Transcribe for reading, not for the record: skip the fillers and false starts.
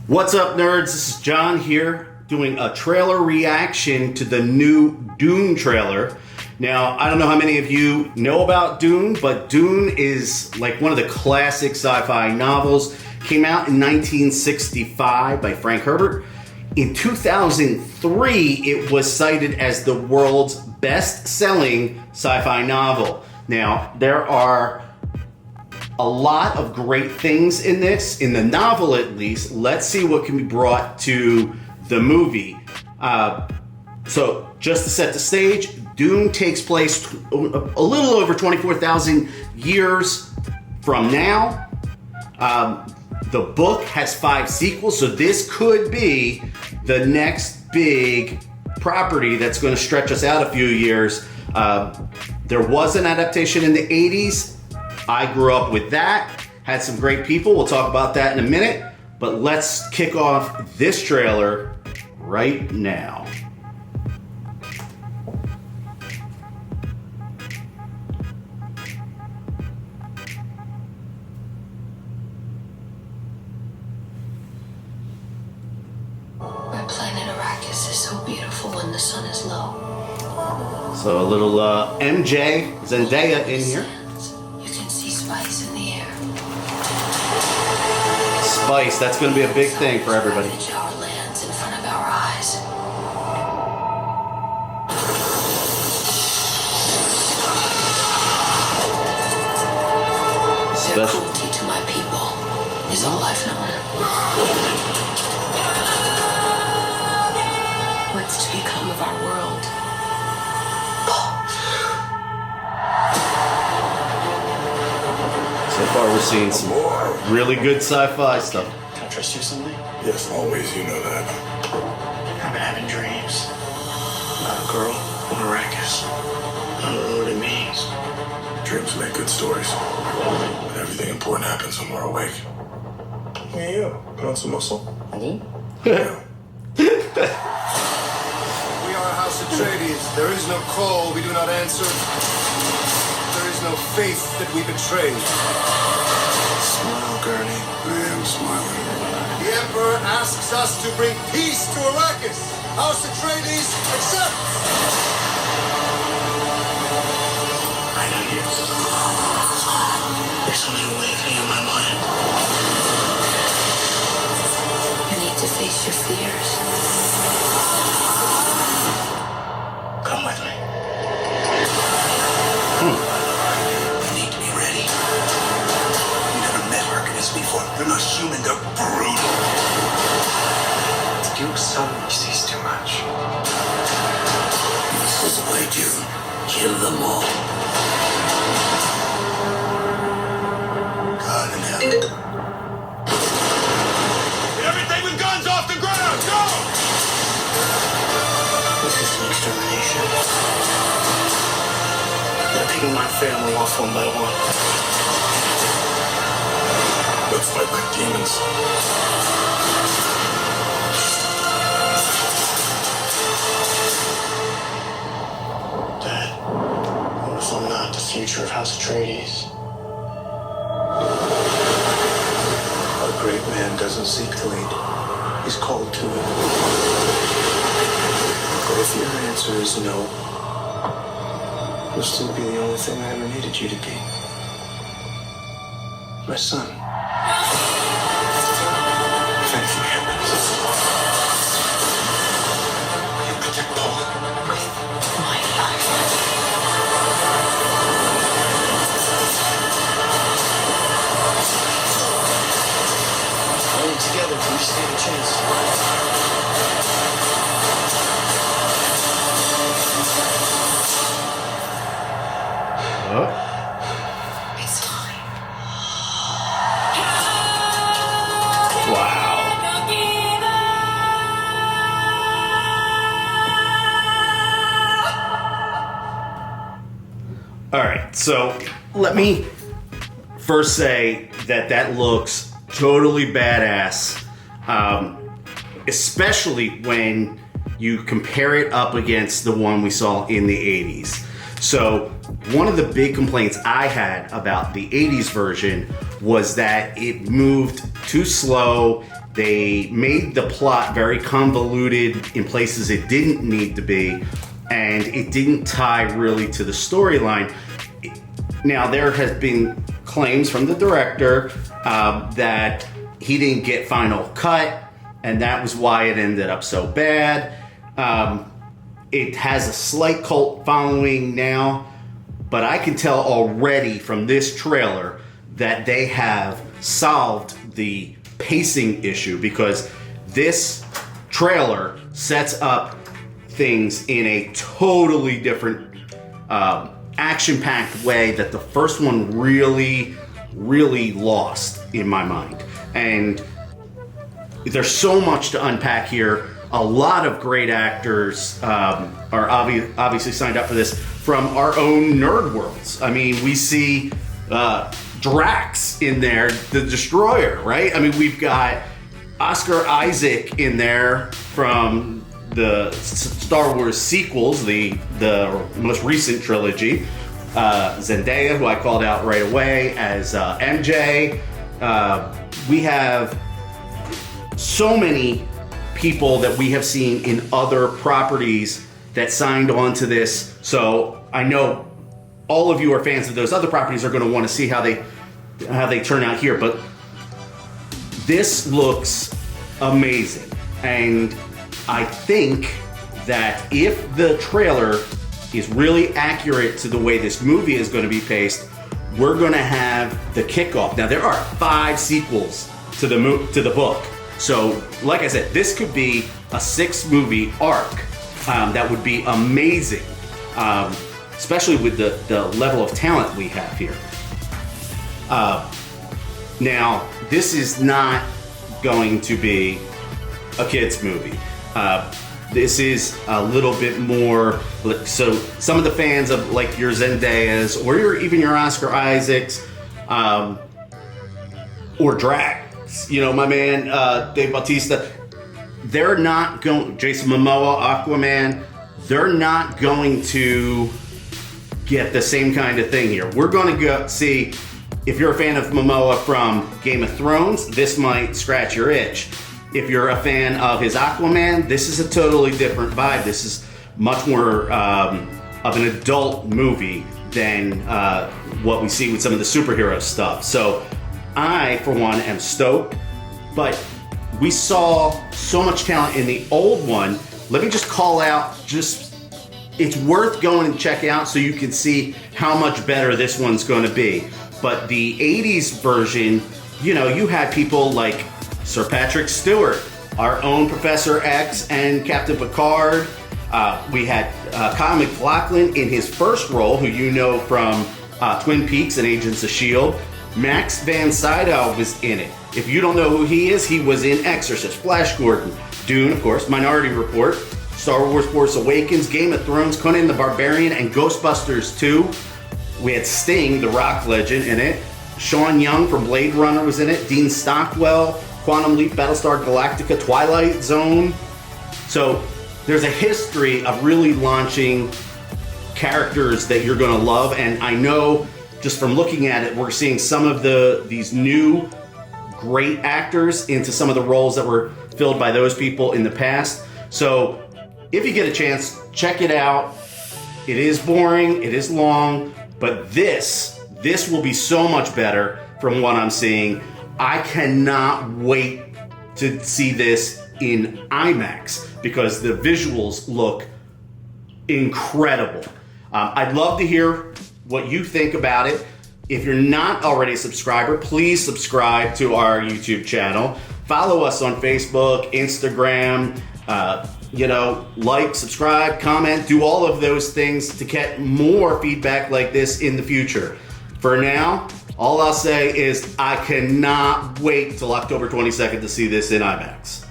What's up, nerds? This is John here doing a trailer reaction to the new Dune trailer. Now, I don't know how many of you know about Dune, but Dune is like one of the classic sci-fi novels. Came out in 1965 by Frank Herbert. In 2003, it was cited as the world's best-selling sci-fi novel. Now, there are a lot of great things in this, in the novel at least. Let's see what can be brought to the movie. So just to set the stage, Dune takes place a little over 24,000 years from now. The book has 5 sequels, so this could be the next big property that's going to stretch us out a few years. There was an adaptation in the 80s. I grew up with that, had some great people. We'll talk about that in a minute, but let's kick off this trailer right now. My planet Arrakis is so beautiful when the sun is low. So a little MJ, Zendaya in here. Spice in the air. Spice, that's going to be a big thing for everybody. Our lands in front of our eyes. Their cruelty to my people is all I've known. What's to become of our world? So far, we're seeing some really good sci-fi stuff. Can I trust you with something? Yes, always, you know that. I've been having dreams about a girl on Arrakis. I don't know what it means. Dreams make good stories. But everything important happens when we're awake. Hey, you. Put on some muscle. I did? Yeah. We are a house of Atreides. There is no call we do not answer. There is no faith that we betray. Smile, Gurney. I am smiling. The Emperor asks us to bring peace to Arrakis. House Atreides accepts. I know you. There's something awakening in my mind. You need to face your fears. Come with me. Before. They're not human, they're brutal. The Duke's son sees too much. This is what I do. Kill them all. God in heaven. Everything with guns off the ground! Go! This is an extermination. They're picking my family off one by one. Let's fight like demons. Dad, what if I'm not the future of House Atreides? A great man doesn't seek to lead. He's called to it. But if your answer is no, you'll still be the only thing I ever needed you to be. My son. If anything happens, you protect Paul. My life. Only together can we stand a chance. Oh. It's fine. Wow. All right, so let me first say that looks totally badass, especially when you compare it up against the one we saw in the 80s. So one of the big complaints I had about the 80s version was that it moved too slow They made the plot very convoluted in places it didn't need to be, and it didn't tie really to the storyline. Now, there has been claims from the director that he didn't get final cut, and that was why it ended up so bad. It has a slight cult following now, but I can tell already from this trailer that they have solved the pacing issue, because this trailer sets up things in a totally different action-packed way that the first one really lost in my mind. And there's so much to unpack here. A lot of great actors are obviously signed up for this from our own nerd worlds. I mean, we see Drax in there, the Destroyer, right? I mean, we've got Oscar Isaac in there from the Star Wars sequels, the most recent trilogy. Zendaya, who I called out right away as MJ. We have so many people that we have seen in other properties that signed on to this. So I know all of you are fans of those other properties are going to want to see how they turn out here. But this looks amazing. And I think that if the trailer is really accurate to the way this movie is going to be paced, we're going to have the kickoff. Now, there are 5 sequels to the book. So, like I said, this could be a 6-movie arc that would be amazing, especially with the level of talent we have here. Now, this is not going to be a kid's movie. This is a little bit more, so some of the fans of like your Zendayas or even your Oscar Isaacs or Drax, you know, my man Dave Bautista, they're not going, Jason Momoa, Aquaman, they're not going to get the same kind of thing here. We're going to go see, if you're a fan of Momoa from Game of Thrones, this might scratch your itch. If you're a fan of his Aquaman, this is a totally different vibe. This is much more of an adult movie than what we see with some of the superhero stuff. So I, for one, am stoked. But we saw so much talent in the old one. Let me just call out, it's worth going and check out so you can see how much better this one's going to be. But the 80s version, you know, you had people like Sir Patrick Stewart, our own Professor X and Captain Picard. We had Kyle MacLachlan in his first role, who you know from Twin Peaks and Agents of S.H.I.E.L.D. Max Van Sydow was in it. If you don't know who he is, he was in Exorcist, Flash Gordon, Dune, of course, Minority Report, Star Wars Force Awakens, Game of Thrones, Conan the Barbarian, and Ghostbusters 2. We had Sting, the rock legend, in it. Sean Young from Blade Runner was in it. Dean Stockwell, Quantum Leap, Battlestar Galactica, Twilight Zone. So there's a history of really launching characters that you're going to love. And I know just from looking at it, we're seeing some of these new great actors into some of the roles that were filled by those people in the past. So if you get a chance, check it out. It is boring, it is long, but this will be so much better from what I'm seeing. I cannot wait to see this in IMAX because the visuals look incredible. I'd love to hear what you think about it. If you're not already a subscriber, please subscribe to our YouTube channel. Follow us on Facebook, Instagram, like, subscribe, comment, do all of those things to get more feedback like this in the future. For now, all I'll say is I cannot wait till October 22nd to see this in IMAX.